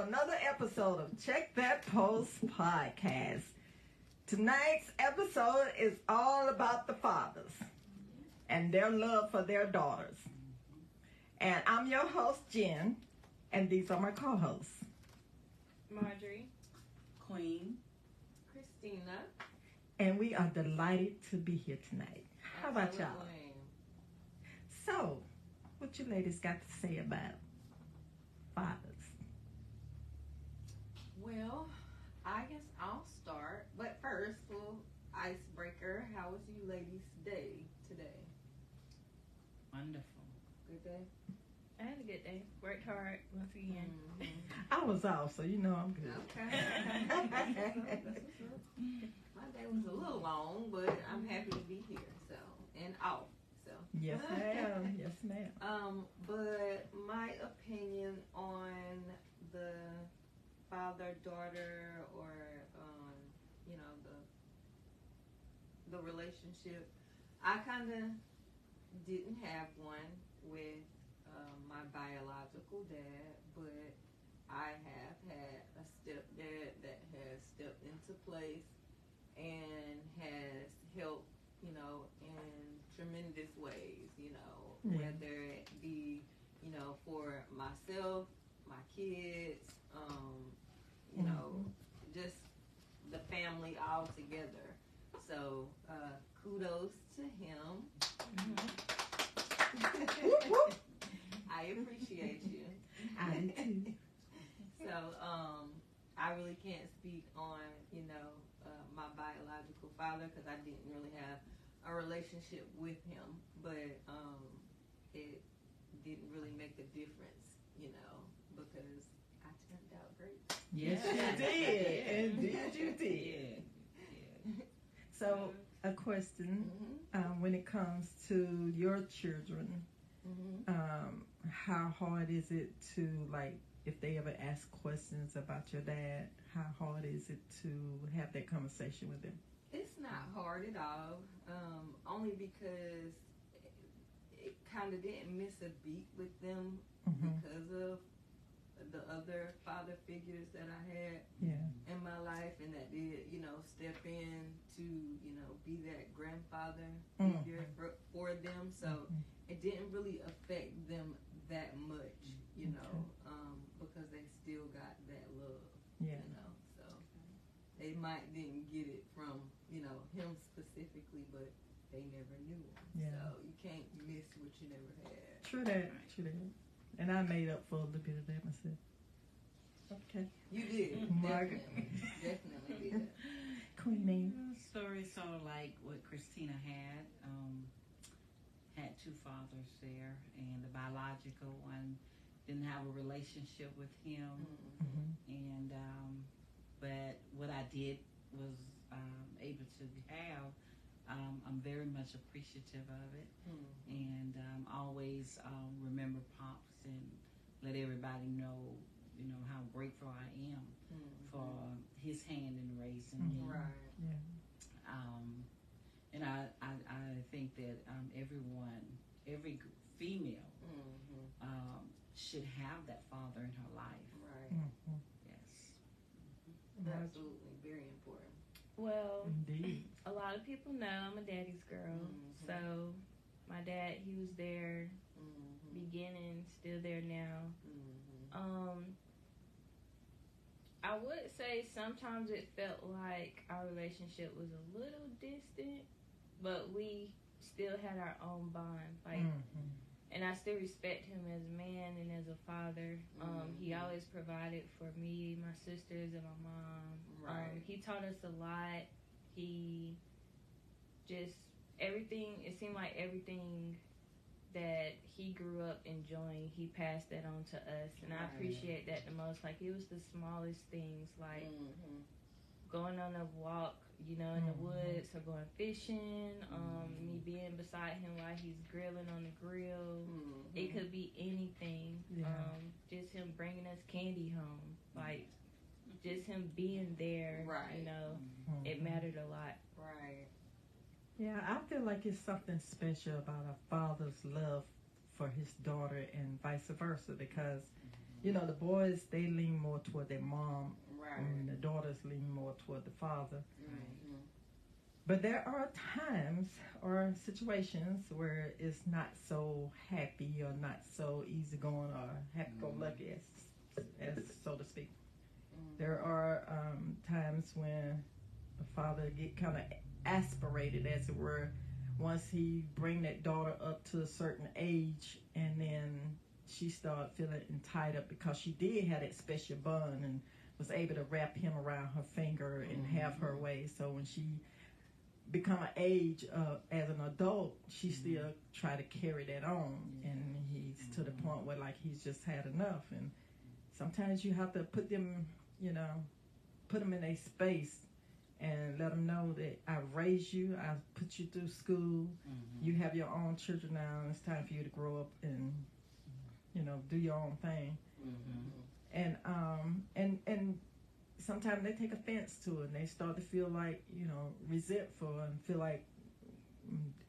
another episode of Check That Post podcast. Tonight's episode is all about the fathers and their love for their daughters. And I'm your host, Jen, and these are my co-hosts. Marjorie. Queen. Christina. And we are delighted to be here tonight. How about y'all? So, what you ladies got to say about fathers? Well, I guess I'll start. But first, little icebreaker. How was you ladies' day today? Wonderful. Good day? I had a good day. Worked hard once again. Mm-hmm. I was off, so you know I'm good. Okay. My day was a little long, but I'm happy to be here. So, and off. So. Yes, ma'am. Yes, ma'am. But my opinion on the father-daughter or, the relationship, I kind of didn't have one with my biological dad, but I have had a stepdad that has stepped into place and has helped, in tremendous ways, whether it be, for myself, my kids, just the family all together. So, kudos to him. I appreciate you. I do too. So, I really can't speak on, my biological father because I didn't really have a relationship with him, but it didn't really make a difference, because I turned out great. Yes, you did. Indeed, you did. Yeah. So, a question, when it comes to your children, how hard is it to, if they ever ask questions about your dad, how hard is it to have that conversation with them? It's not hard at all, only because it kind of didn't miss a beat with them because of the other father figures that I had in my life, and that did, step in to, be that grandfather figure for them. So it didn't really affect them that much, because they still got that love, so they didn't get it from, him specifically, but they never knew him. Yeah. So you can't miss what you never had. True that. And I made up for a little bit of that myself. Okay. You did. Margaret. Definitely did. Queenie. Story sort of like what Christina had. Had two fathers there, and the biological one didn't have a relationship with him. And but what I did was able to have. I'm very much appreciative of it, and always remember Pops and let everybody know, how grateful I am for his hand in raising me. Right. Yeah. And I think that every female should have that father in her life. Right. Yes. Absolutely. Very important. Well, Indeed. a lot of people know I'm a daddy's girl. So my dad, he was there beginning, still there now. I would say sometimes it felt like our relationship was a little distant, but we still had our own bond. And I still respect him as a man and as a father. He always provided for me, my sisters, and my mom. Right. He taught us a lot. He just, everything, it seemed like everything that he grew up enjoying, he passed that on to us. And I appreciate that the most. Like, it was the smallest things, like going on a walk, in the woods, or going fishing, me being beside him while he's grilling on the grill. It could be anything. Just him bringing us candy home. Like, just him being there, it mattered a lot. Right. Yeah, I feel like it's something special about a father's love for his daughter and vice versa, because You know, the boys, they lean more toward their mom, Right. and the daughters lean more toward the father. Mm-hmm. But there are times or situations where it's not so happy or not so easygoing or happy-go-lucky, as so to speak. There are times when the father get kind of aspirated, as it were, once he bring that daughter up to a certain age, and then she started feeling entitled because she did have that special bond and was able to wrap him around her finger and have her way. So when she become an age as an adult, she still try to carry that on, and he's to the point where like he's just had enough. And sometimes you have to put them, put them in a space and let them know that I raised you, I put you through school, you have your own children now, and it's time for you to grow up and do your own thing. And sometimes they take offense to it, and they start to feel like, resentful, and feel like,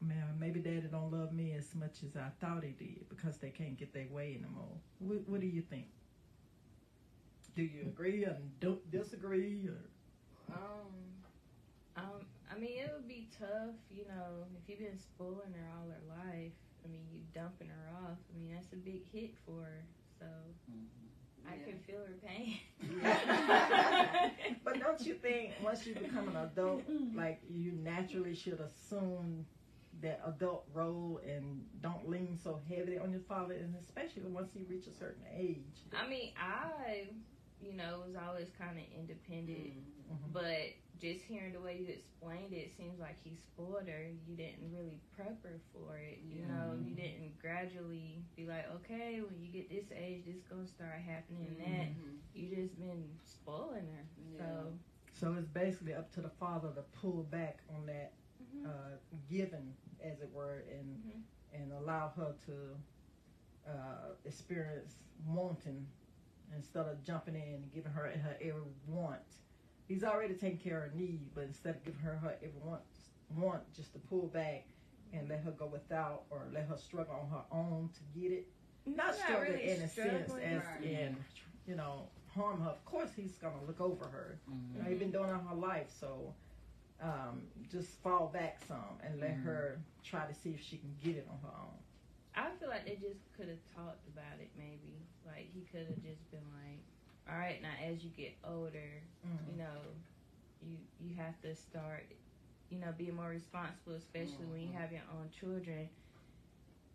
man, maybe daddy don't love me as much as I thought he did, because they can't get their way anymore. What do you think? Do you agree or don't disagree? Or? I mean, it would be tough, if you've been spoiling her all her life. I mean, you dumping her off. I mean, that's a big hit for her. So I can feel her pain. But don't you think once you become an adult, like you naturally should assume that adult role and don't lean so heavily on your father, and especially once he reaches a certain age? I mean, I was always kind of independent, but just hearing the way you explained it, seems like he spoiled her. You didn't really prep her for it. You didn't gradually be like, okay, when you get this age, this gonna start happening and that. You just been spoiling her. So it's basically up to the father to pull back on that giving, as it were, and allow her to experience wanting instead of jumping in and giving her every want. He's already taking care of her need, but instead of giving her every want, just to pull back and let her go without, or let her struggle on her own to get it. Not struggle really in a sense as in, harm her. Of course, he's going to look over her. He's been doing it her life, so just fall back some and let her try to see if she can get it on her own. I feel like they just could have talked about it, maybe. Like, he could have just been like, all right, now as you get older, you have to start, being more responsible, especially when you have your own children.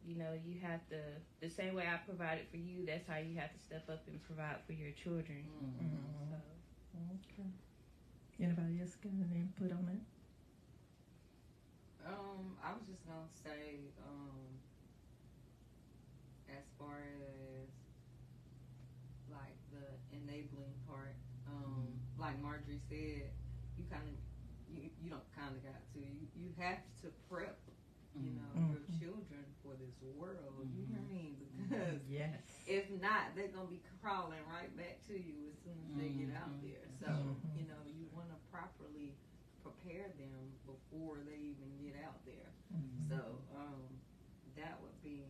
You have to, the same way I provided for you, that's how you have to step up and provide for your children. So. Okay. Anybody else got an input on that? I was just gonna say, as far as like the enabling part, like Marjorie said, you don't kind of got to, you have to prep, your children for this world. You know what I mean? Because if not, they're gonna be crawling right back to you as soon as they get out there. So you want to properly prepare them before they even get out there. So that would be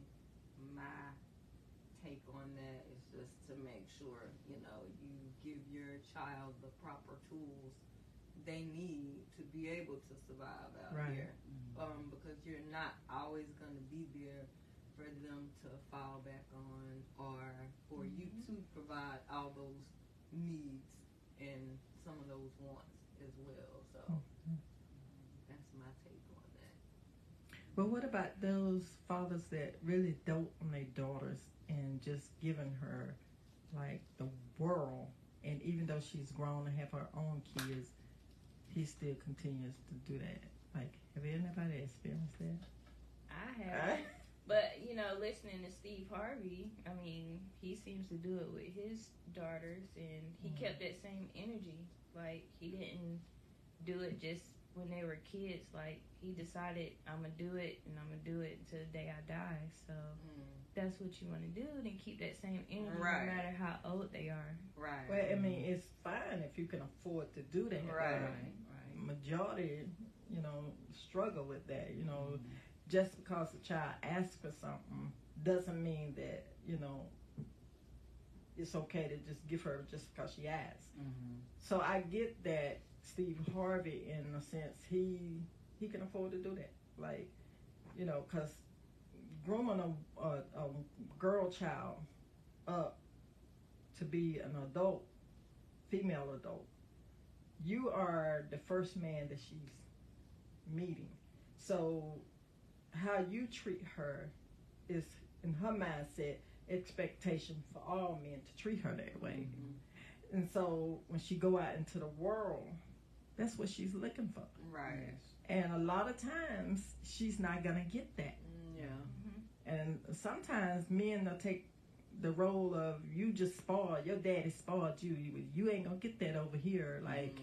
my take on that, is just to make sure you give your child the proper tools they need to be able to survive out here, because you're not always going to be there for them to fall back on, or for you to provide all those needs and some of those wants as well. So that's my take on that. But what about those fathers that really dote on their daughters and just giving her like the world, and even though she's grown and have her own kids, he still continues to do that? Like, have anybody experienced that? I have. But, listening to Steve Harvey, I mean, he seems to do it with his daughters, and he kept that same energy. Like, he didn't do it just when they were kids. Like, he decided, I'm going to do it, and I'm going to do it until the day I die. So that's what you want to do, and keep that same energy no matter how old they are. Right. Well, I mean, it's fine if you can afford to do that. Right. Majority, struggle with that. Just because a child asks for something doesn't mean that, it's okay to just give her just because she asks. Mm-hmm. So I get that Steve Harvey, in a sense, he can afford to do that. Like, you know, because grooming a girl child up to be an adult, female adult, you are the first man that she's meeting. So how you treat her is, in her mindset, expectation for all men to treat her that way. Mm-hmm. And so when she go out into the world, that's what she's looking for. Right. And a lot of times she's not gonna get that. Yeah. Mm-hmm. And sometimes men will take the role of, you just spoiled, your daddy spoiled you. You ain't gonna get that over here. Like,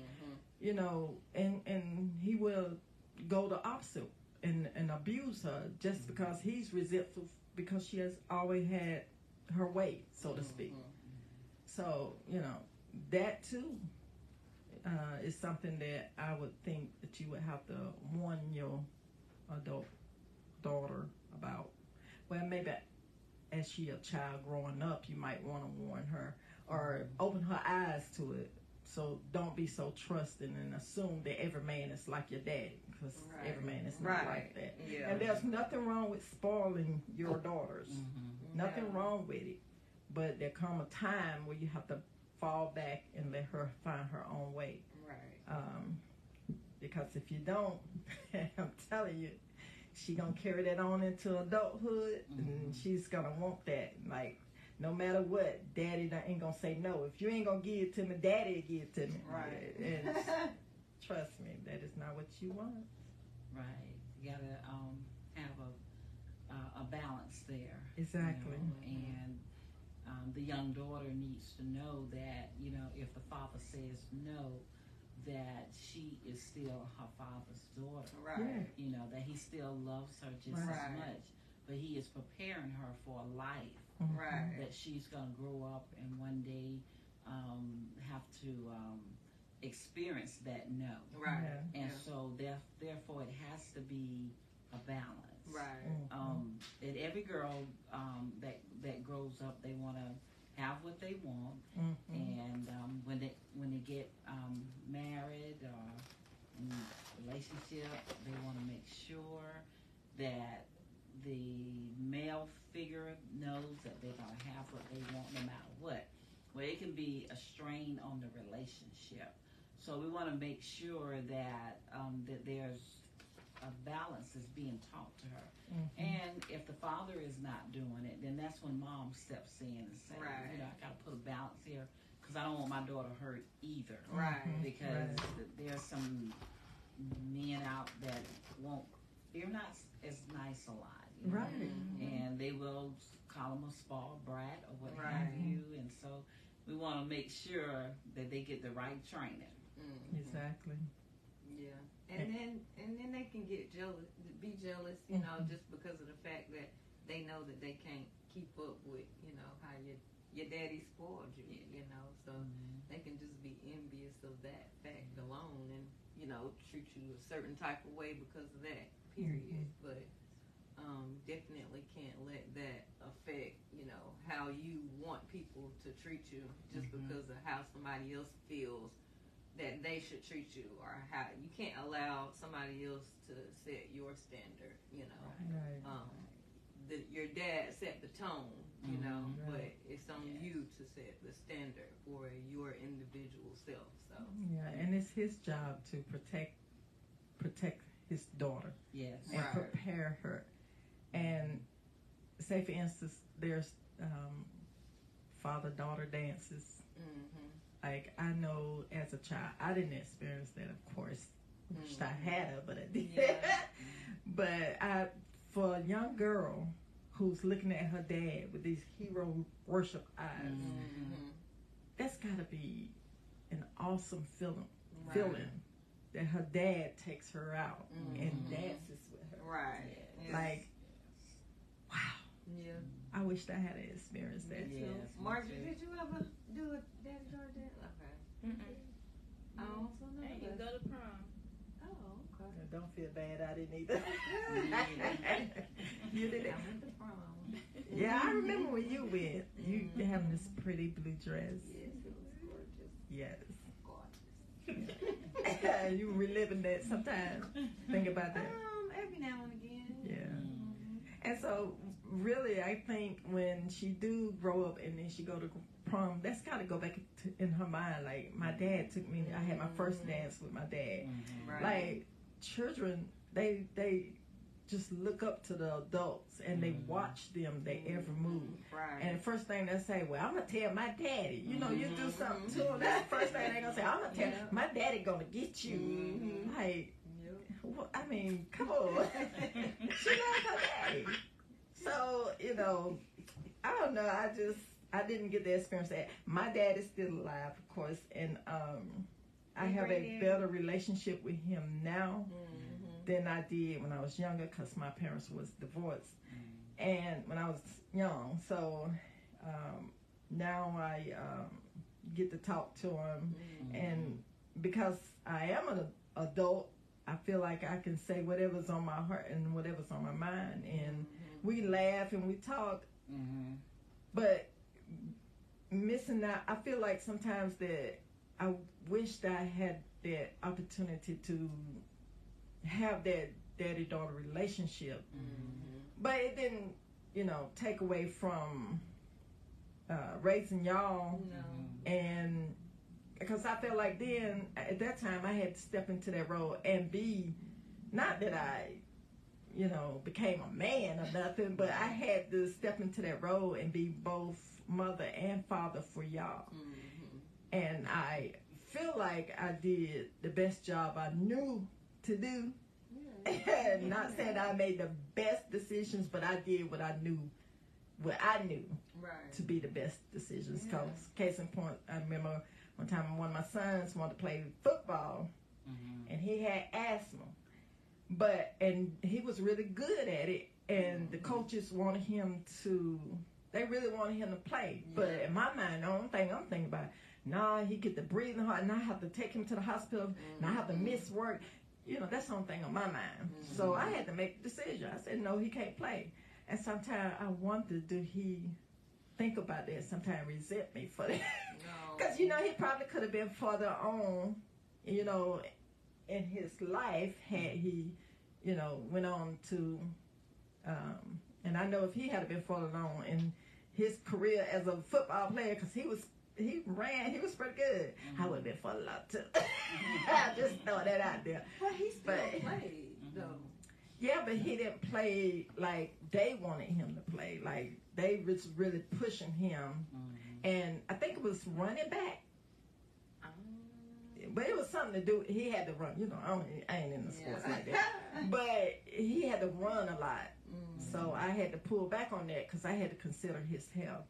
you know, and he will go the opposite and abuse her just because he's resentful because she has always had her way, so to speak. So, you know, that too is something that I would think that you would have to warn your adult daughter about. Well, maybe as she a child growing up, you might want to warn her or open her eyes to it. So don't be so trusting and assume that every man is like your daddy, because every man is not like that. Yeah. And there's nothing wrong with spoiling your daughters. Nothing wrong with it. But there come a time where you have to fall back and let her find her own way. Right. Because if you don't, I'm telling you, she gonna carry that on into adulthood, and she's gonna want that. Like, no matter what, daddy ain't gonna say no. If you ain't gonna give it to me, daddy will give it to me. Right. And trust me, that is not what you want. Right. You gotta have a balance there. Exactly. You know? And the young daughter needs to know that, you know, if the father says no, that she is still her father's daughter. Right. You know, that he still loves her just as much, but he is preparing her for a life. Right. That she's going to grow up and one day have to experience that no. Right. And so therefore it has to be a balance. Right. And every girl that grows up, they want to have what they want, and when they get married or in a relationship, they want to make sure that the male figure knows that they're going to have what they want no matter what. Well, it can be a strain on the relationship. So we want to make sure that that there's a balance is being taught to her. And if the father is not doing it, then that's when mom steps in and says, you know, I got to put a balance here because I don't want my daughter hurt either. Right. Because there's some men out that they're not as nice a lot. You know? Right. And they will call them a spoiled brat or what have you. And so we want to make sure that they get the right training. Exactly. Yeah. And then they can be jealous, you know, just because of the fact that they know that they can't keep up with, you know, how your daddy spoiled you, you know. So they can just be envious of that fact alone and, you know, treat you a certain type of way because of that, period. But definitely can't let that affect, you know, how you want people to treat you just because of how somebody else feels that they should treat you, or how you can't allow somebody else to set your standard, you know. Your dad set the tone, you know, but it's on you to set the standard for your individual self. So and it's his job to protect his daughter. Yes. And prepare her. And say, for instance, there's father-daughter dances. Like, I know as a child, I didn't experience that, of course. Wished I had her, but I did. But for a young girl who's looking at her dad with these hero worship eyes, that's got to be an awesome feeling that her dad takes her out and dances with her. Right. Yes. Like, wow. Yeah. I wished I had experienced that. Yes. Marjorie, did you ever do a daddy daughter dance? Okay. Oh, so no. Hey, you go to prom. Oh, okay. Don't feel bad, I didn't either. You did it. I went to prom. Yeah, I remember when you went. You having this pretty blue dress. Yes, it was gorgeous. Yes. Gorgeous. You reliving that sometimes. Think about that. Every now and again. Yeah. And so, really, I think when she do grow up and then she go to prom, that's got to go back in her mind. Like, my dad took me, I had my first dance with my dad. Right. Like, children, they just look up to the adults and they watch them, their every move. Right. And the first thing they say, well, I'm going to tell my daddy. You know, you do something to them. That's the first thing they're going to say. I'm going to tell my daddy going to get you. Like, I mean, come on. She loves her daddy. So, you know, I don't know. I didn't get the experience that. My dad is still alive, of course, and I have a better relationship with him now than I did when I was younger, because my parents was divorced and when I was young. So now I get to talk to him, and because I am an adult, I feel like I can say whatever's on my heart and whatever's on my mind, and we laugh and we talk. But missing out, I feel like sometimes that I wish that I had that opportunity to have that daddy-daughter relationship. But it didn't, you know, take away from raising y'all. And because I felt like then, at that time, I had to step into that role and be, not that I, you know, became a man or nothing, but I had to step into that role and be both mother and father for y'all. And I feel like I did the best job I knew to do. Not saying I made the best decisions, but I did what I knew to be the best decisions. Cause case in point, I remember one time one of my sons wanted to play football, and he had asthma, and he was really good at it, and the coaches wanted him to. They really wanted him to play, but in my mind, the only thing I'm thinking about, he get the breathing hard, and I have to take him to the hospital, and I have to miss work. You know, that's the only thing on my mind. So I had to make a decision. I said, no, he can't play. And sometimes I wonder, do he think about that? Sometimes resent me for that. Because, you know, he probably could have been further on, you know, in his life had he, you know, went on to, and I know if he had been further on in his career as a football player, because he was pretty good. I would have been further along too. I just throw that out there. But he still played, though. Yeah, but he didn't play like they wanted him to play. Like, they was really pushing him. And I think it was running back. But it was something to do. He had to run. You know, I ain't in the sports like that. But he had to run a lot. So I had to pull back on that because I had to consider his health.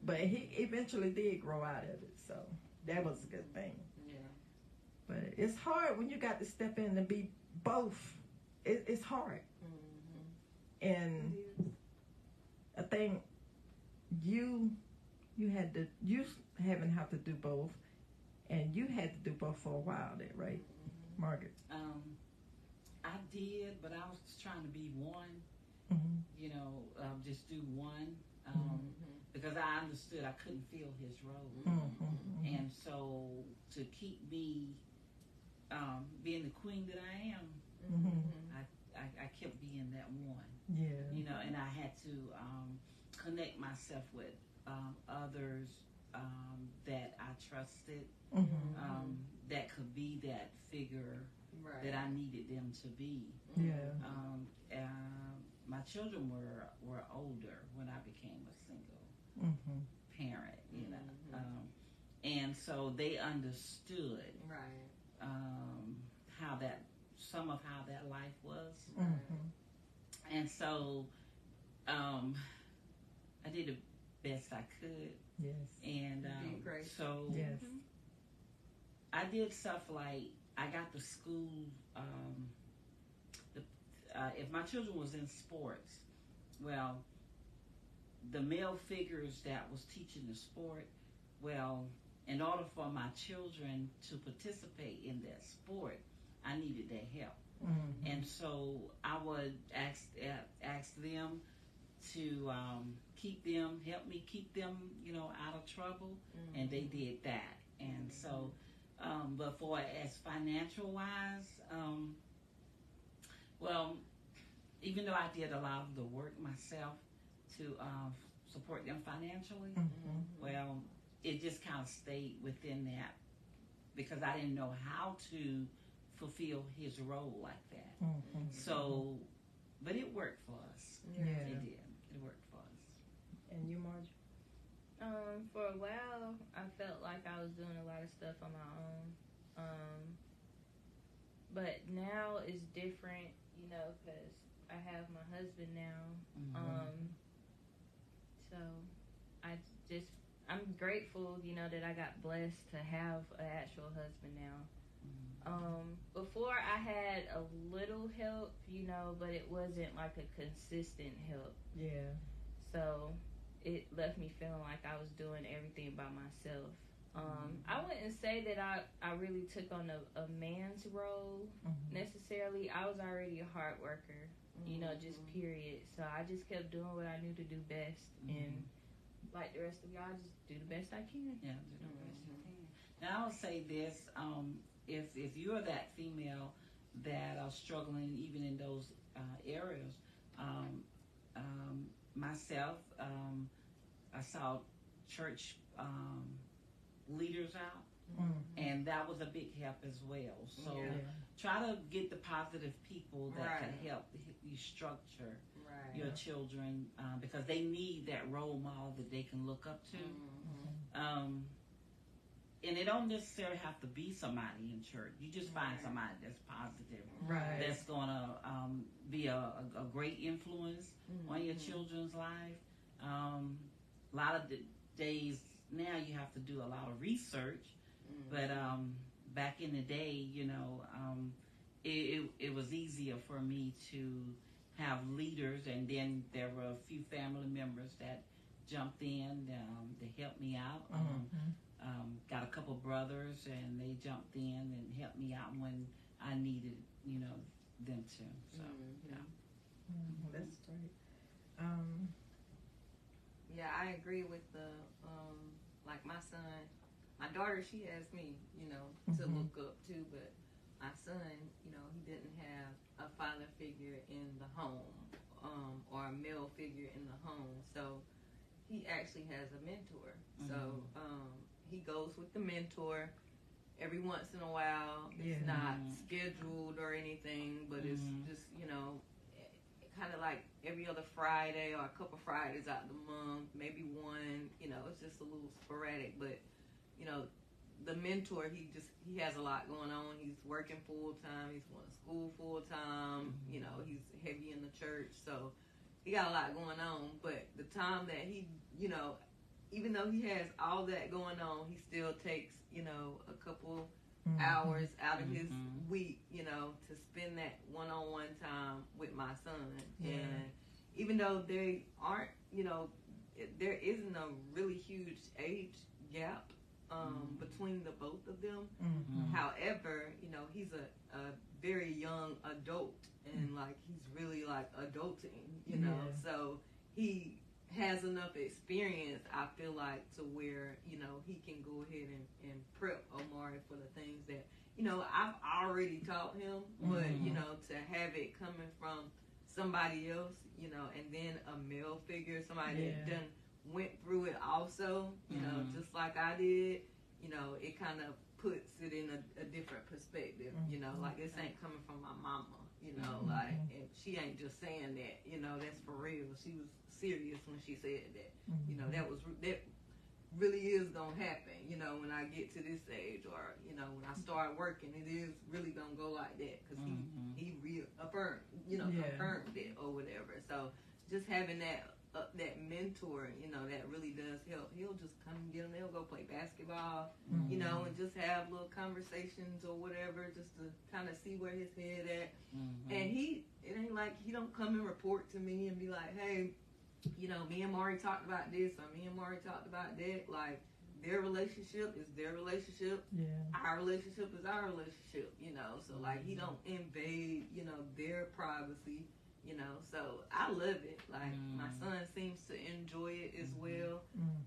But he eventually did grow out of it. So that was a good thing. Yeah. But it's hard when you got to step in and be both. It's hard. And I think you haven't have to do both. And you had to do both for a while there, right, Margaret? I did, but I was trying to be one. You know, just do one. Because I understood I couldn't fill his role. And so to keep me being the queen that I am, I kept being that one. Yeah. You know, and I had to connect myself with others that I trusted, that could be that figure that I needed them to be. Yeah. My children were older when I became a single parent, you know, and so they understood how that life was, and so I did the best I could. Yes. And so I did stuff like I got the school. If my children was in sports, well, the male figures that was teaching the sport, well, in order for my children to participate in that sport, I needed their help. And so I would ask them to help me keep them, out of trouble, and they did that. And so, but for as financial wise, well, even though I did a lot of the work myself to support them financially, well, it just kind of stayed within that because I didn't know how to fulfill his role like that. So, but it worked for us. Yeah. It did. It worked for us. And you, Margie? For a while, I felt like I was doing a lot of stuff on my own. But now it's different, because I have my husband now. So I'm grateful, that I got blessed to have an actual husband now. Before I had a little help, but it wasn't like a consistent help. Yeah. So it left me feeling like I was doing everything by myself. I wouldn't say that I really took on a man's role necessarily. I was already a hard worker, just period. So I just kept doing what I knew to do best. And like the rest of y'all, just do the best I can. Yeah, do the best you can. Now I'll say this, if you're that female that are struggling even in those areas, myself, I saw church leaders out, and that was a big help as well. So try to get the positive people that can help you structure your children, because they need that role model that they can look up to. And it don't necessarily have to be somebody in church. You just find somebody that's positive, that's going to be a great influence on your children's life. A lot of the days now you have to do a lot of research, but back in the day, it was easier for me to have leaders, and then there were a few family members that jumped in to help me out. Got a couple brothers, and they jumped in and helped me out when I needed, them to. So, That's great. Yeah, I agree with like my son. My daughter, she has me, to look up to, but my son, he didn't have a father figure in the home, or a male figure in the home. So he actually has a mentor. So he goes with the mentor every once in a while. It's not scheduled or anything, but it's just, kind of like every other Friday or a couple Fridays out the month, maybe one, it's just a little sporadic. But, the mentor, he has a lot going on. He's working full time. He's going to school full time. He's heavy in the church. So he got a lot going on. But the time that he, even though he has all that going on, he still takes, a couple hours out of his week, to spend that one-on-one time with my son. And even though they aren't, there isn't a really huge age gap between the both of them. However, he's a very young adult, and like he's really like adulting, so he has enough experience, I feel like, to where, he can go ahead and prep Omari for the things that, I've already taught him, but, to have it coming from somebody else, and then a male figure, somebody that done went through it also, just like I did, it kind of puts it in a different perspective, like this ain't coming from my mama, like, and she ain't just saying that, that's for real. She was serious when she said that, that really is gonna happen, when I get to this age, or, when I start working, it is really gonna go like that, because he reaffirmed, confirmed it or whatever. So just having that mentor, that really does help. He'll just come and get them. They'll go play basketball, and just have little conversations or whatever, just to kind of see where his head at. And it ain't like he don't come and report to me and be like, hey, me and Mari talked about this, or me and Mari talked about that. Like, their relationship is their relationship. Our relationship is our relationship, So like, he don't invade, their privacy. you know. So I love it. Like my son seems to enjoy it as well.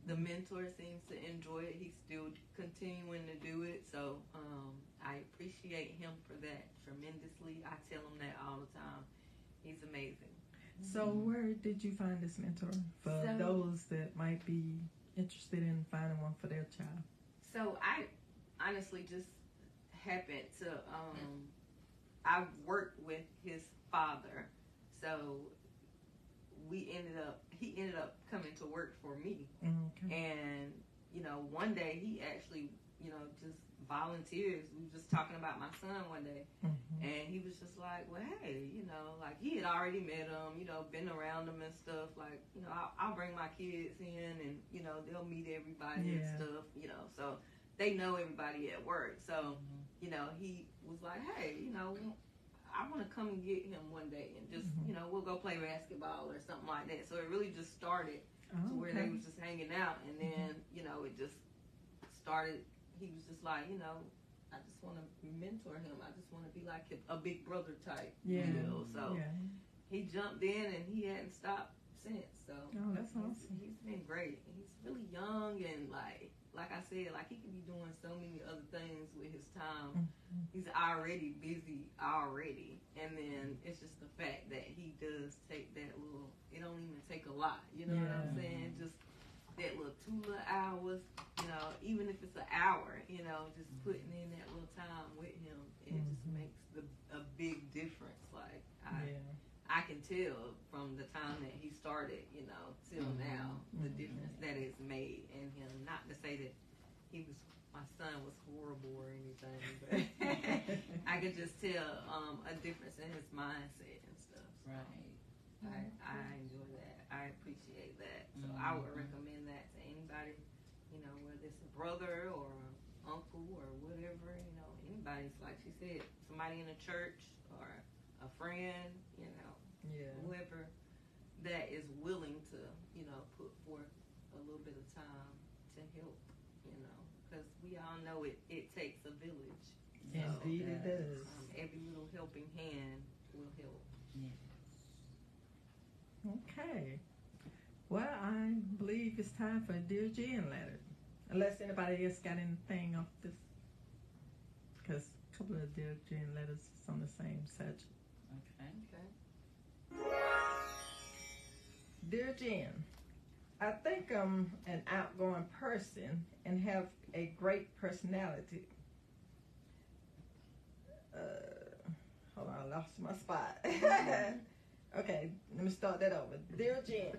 The mentor seems to enjoy it. He's still continuing to do it. So I appreciate him for that tremendously. I tell him that all the time. He's amazing. So where did you find this mentor for those that might be interested in finding one for their child? So I honestly just happened to I worked with his father, so he ended up coming to work for me. And you know, one day he actually, you know, just volunteers. We were just talking about my son one day, and he was just like, well, hey, you know, like he had already met him, you know, been around him and stuff. Like, you know, I'll bring my kids in, and you know, they'll meet everybody and stuff, you know, so they know everybody at work. So you know, he was like, hey, you know, I want to come and get him one day, and just you know, we'll go play basketball or something like that. So it really just started to where they was just hanging out, and then you know, it just started. He was just like, you know, I just want to mentor him. I just want to be like a big brother type, you know. So he jumped in, and he hadn't stopped since. So that's awesome. He's been great. He's really young, and like I said, like he could be doing so many other things with his time. He's already busy already, and then it's just the fact that he does take that little. It don't even take a lot, you know what I'm saying? Just that little 2 little hours, you know, even if it's an hour, you know, just putting in that little time with him, it just makes a big difference. Like I can tell from the time that he started, you know, till now, the difference that it's made in him. Not to say that my son was horrible or anything, but I could just tell a difference in his mindset and stuff. So I enjoy that. I appreciate that. So I would recommend that to anybody, you know, whether it's a brother or an uncle or whatever, you know, anybody's, like she said, somebody in a church or a friend, you know, whoever that is willing to, you know, put forth a little bit of time to help, you know, because we all know it takes a village. Indeed it does. Every little helping hand will help. Okay. Well, I believe it's time for a Dear Jen letter. Unless anybody else got anything off this. Because a couple of Dear Jen letters is on the same subject. Okay. Dear Jen, I think I'm an outgoing person and have a great personality. Hold on, I lost my spot. Okay, let me start that over. Dear Jen,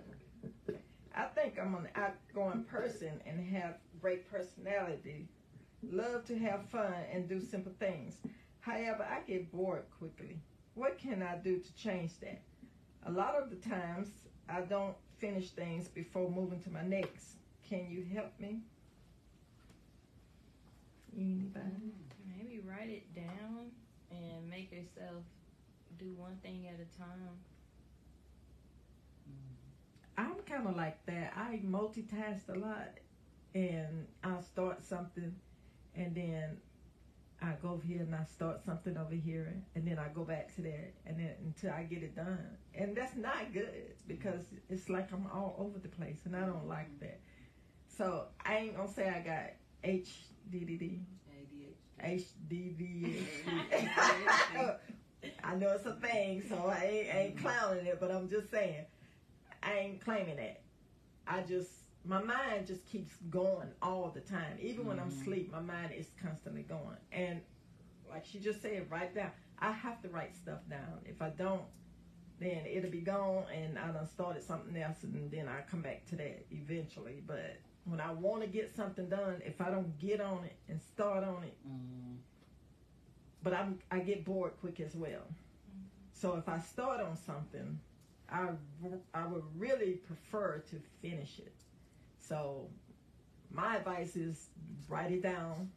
I think I'm an outgoing person and have great personality. Love to have fun and do simple things. However, I get bored quickly. What can I do to change that? A lot of the times, I don't finish things before moving to my next. Can you help me? Anybody? Maybe write it down and make yourself do one thing at a time. I'm kind of like that. I multitask a lot, and I'll start something, and then I go over here and I start something over here, and then I go back to that, and then until I get it done. And that's not good because it's like I'm all over the place, and I don't like that. So I ain't gonna say I got HDD. I know it's a thing, so I ain't clowning it, but I'm just saying, I ain't claiming that. My mind just keeps going all the time. Even when I'm asleep, my mind is constantly going. And like she just said, write down. I have to write stuff down. If I don't, then it'll be gone, and I done started something else, and then I come back to that eventually. But when I want to get something done, if I don't get on it and start on it, but I get bored quick as well. So if I start on something, I would really prefer to finish it. So my advice is write it down,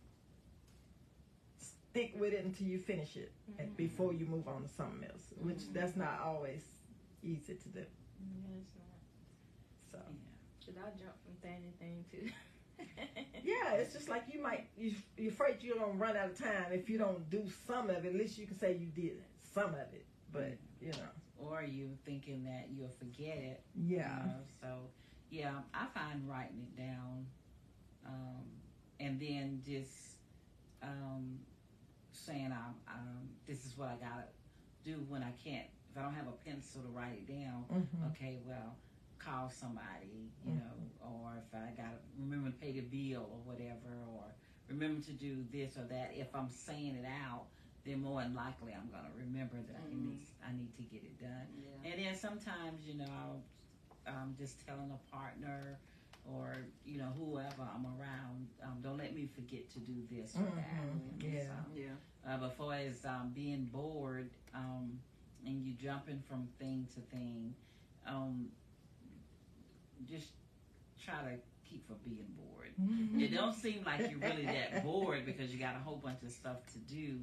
stick with it until you finish it, and before you move on to something else, which that's not always easy to do. Yeah, it's not. So Should I jump from thing to thing too? yeah, it's just like you're afraid you don't run out of time if you don't do some of it. At least you can say you did some of it, but you know. Or ignore you, thinking that you'll forget it. Yeah. So, yeah, I find writing it down, and then just saying, this is what I gotta do when I can't. If I don't have a pencil to write it down, okay, well, call somebody, you know, or if I gotta remember to pay the bill or whatever, or remember to do this or that. If I'm saying it out, then more than likely I'm gonna remember that I need to get it done. Yeah. And then sometimes, you know, I'm just telling a partner or, you know, whoever I'm around, don't let me forget to do this or that. Yeah. So, but for as being bored, and you jumping from thing to thing, just try to keep from being bored. It don't seem like you're really that bored because you got a whole bunch of stuff to do,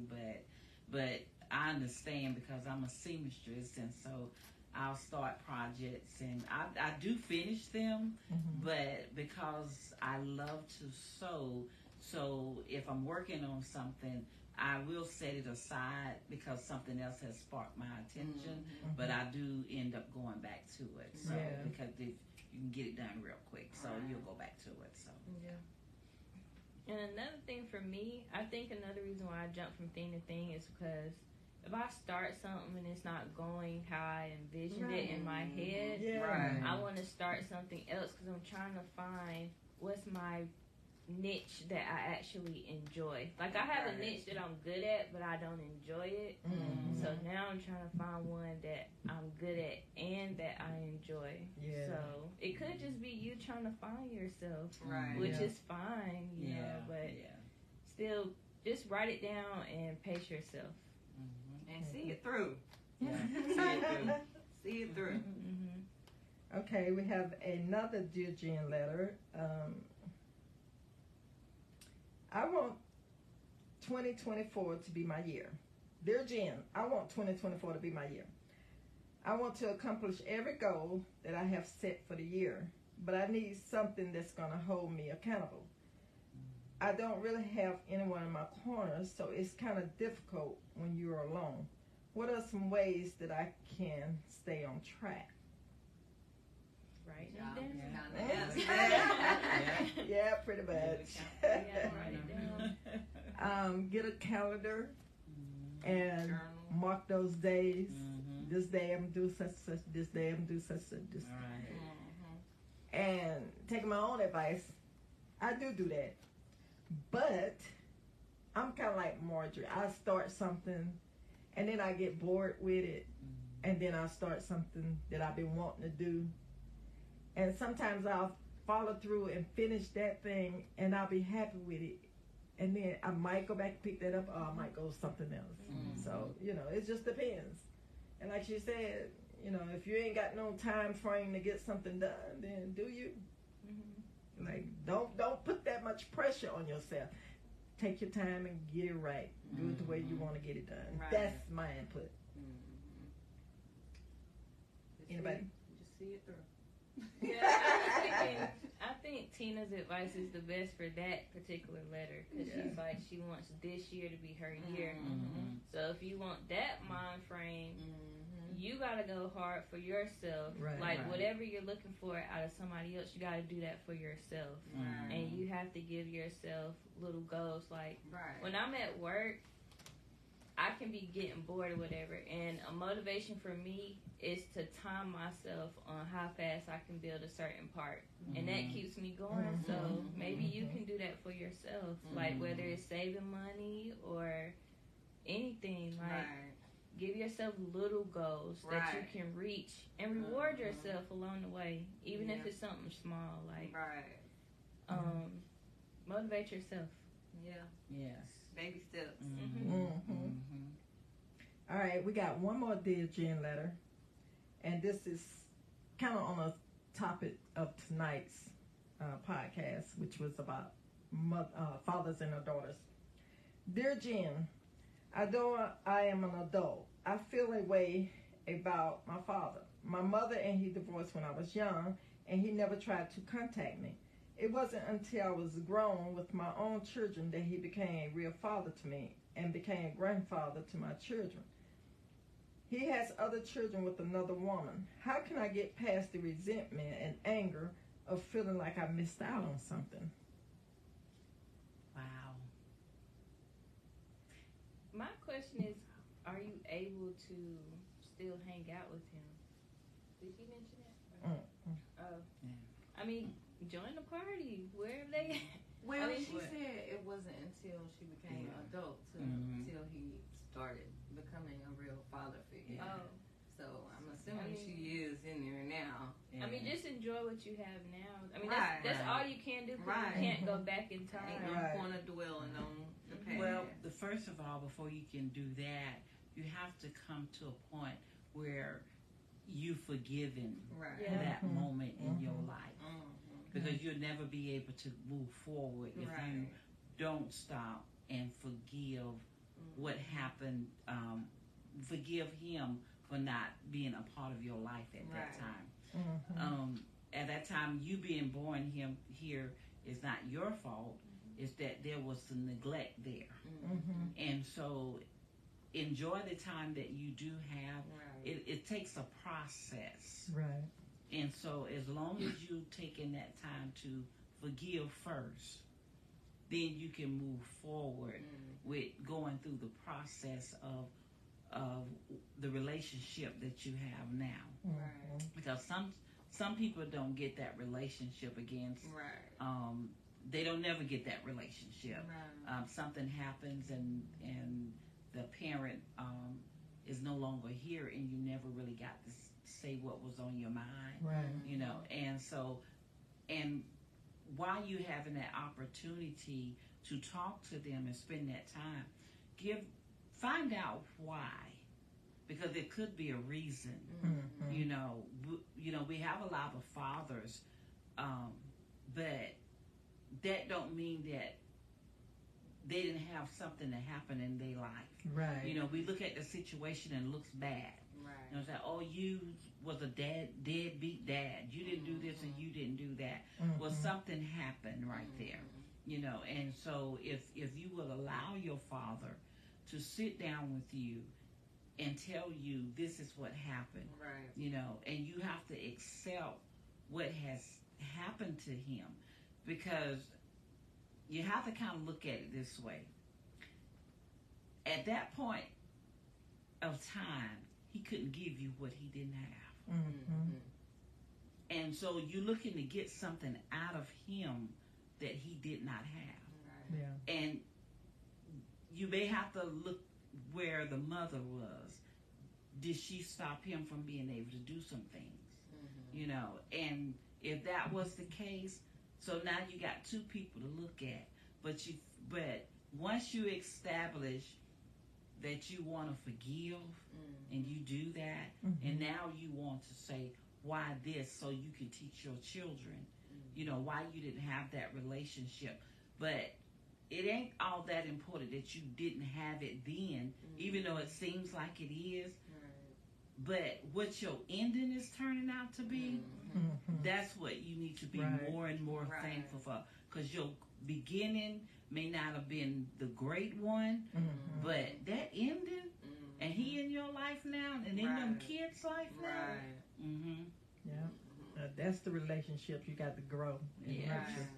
but I understand because I'm a seamstress, and so I'll start projects and I do finish them, but because I love to sew, so if I'm working on something, I will set it aside because something else has sparked my attention, but I do end up going back to it. So because you can get it done real quick, so you'll go back to it. So And another thing for me, I think another reason why I jump from thing to thing is because if I start something and it's not going how I envisioned it in my head, I want to start something else because I'm trying to find what's my niche that I actually enjoy. Like I have a niche that I'm good at, but I don't enjoy it. So now I'm trying to find one that I'm good at and that I enjoy. So it could just be you trying to find yourself, which is fine, you know, but still just write it down and pace yourself. And see it through. See it through. Okay, we have another Dear Jen letter. I want 2024 to be my year. Dear Jen, I want 2024 to be my year. I want to accomplish every goal that I have set for the year, but I need something that's going to hold me accountable. I don't really have anyone in my corner, so it's kind of difficult when you're alone. What are some ways that I can stay on track? Write it down. Yeah, pretty much. Write it down. Get a calendar and mark those days. This day I'm do such such. This day I'm do such such. This. And taking my own advice, I do that. But I'm kind of like Marjorie. I start something, and then I get bored with it, and then I start something that I've been wanting to do. And sometimes I'll follow through and finish that thing, and I'll be happy with it. And then I might go back and pick that up, or I might go something else. So, you know, it just depends. And like she said, you know, if you ain't got no time frame to get something done, then do you. Like, don't put that much pressure on yourself. Take your time and get it right. Do it the way you want to get it done. That's my input. Anybody? Just see it through. I think Tina's advice is the best for that particular letter because she's like she wants this year to be her year. So if you want that mind frame, you gotta go hard for yourself. Like whatever you're looking for out of somebody else, you gotta do that for yourself. And you have to give yourself little goals. Like when I'm at work, I can be getting bored or whatever, and a motivation for me is to time myself on how fast I can build a certain part, and that keeps me going. So maybe you can do that for yourself, like whether it's saving money or anything. Like give yourself little goals that you can reach, and reward yourself along the way, even if it's something small. Like motivate yourself. Baby steps. All right, we got one more Dear Jen letter, and this is kind of on a topic of tonight's podcast, which was about fathers and their daughters. Dear Jen, although I am an adult, I feel a way about my father. My mother and he divorced when I was young, and he never tried to contact me. It wasn't until I was grown with my own children that he became a real father to me and became a grandfather to my children. He has other children with another woman. How can I get past the resentment and anger of feeling like I missed out on something? Wow. My question is, are you able to still hang out with him? Did he mention that? Oh. I mean, join the party. Where are they? Well, I mean, she said it wasn't until she became an adult until he started becoming a real father figure. Oh. So I'm assuming she is in there now. I mean, just enjoy what you have now. I mean, Right. that's all you can do. 'Cause you can't go back in time. Ain't no point of dwelling on the past. Well, first of all, before you can do that, you have to come to a point where you've forgiven that moment in your life. Because you'll never be able to move forward if you don't stop and forgive what happened. Forgive him for not being a part of your life at that time. At that time, you being born here is not your fault. It's that there was some neglect there. And so enjoy the time that you do have. It takes a process. Right. And so as long as you've taken that time to forgive first, then you can move forward with going through the process of the relationship that you have now. Because some people don't get that relationship again. They don't never get that relationship. Something happens and the parent is no longer here, and you never really got to say what was on your mind. You know, and so, and while you having that opportunity to talk to them and spend that time, find out why, because it could be a reason. You know, we have a lot of fathers, but that don't mean that they didn't have something that happened in their life. You know, we look at the situation and it looks bad. You know, it's like, oh, you was a deadbeat dad. You didn't do this and you didn't do that. Well, something happened right there. You know, and so if you will allow your father to sit down with you and tell you this is what happened, you know, and you have to accept what has happened to him, because you have to kind of look at it this way. At that point of time, he couldn't give you what he didn't have. And so you're looking to get something out of him that he did not have. And you may have to look where the mother was. Did she stop him from being able to do some things? You know, and if that was the case, so now you got two people to look at. But once you establish that you want to forgive, and you do that, and now you want to say why this, so you can teach your children, you know, why you didn't have that relationship. But it ain't all that important that you didn't have it then, even though it seems like it is. But what your ending is turning out to be, that's what you need to be more and more thankful for. Because your beginning may not have been the great one, but that ending, and he in your life now, and in them kids' life now. That's the relationship you got to grow and nurture.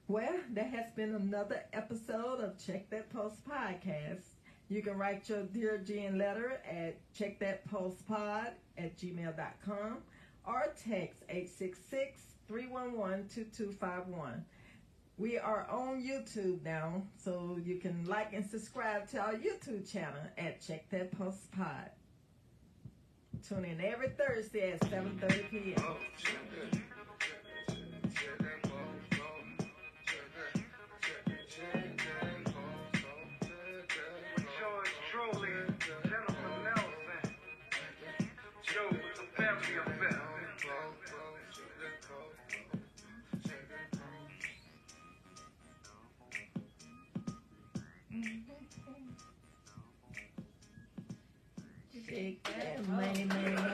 Well, that has been another episode of Check That Post Podcast. You can write your Dear Jen letter at checkthatpostpod@gmail.com or text 866-311-2251. We are on YouTube now, so you can like and subscribe to our YouTube channel at Check That Post Pod. Tune in every Thursday at 7:30 p.m. Shake that money, money, money.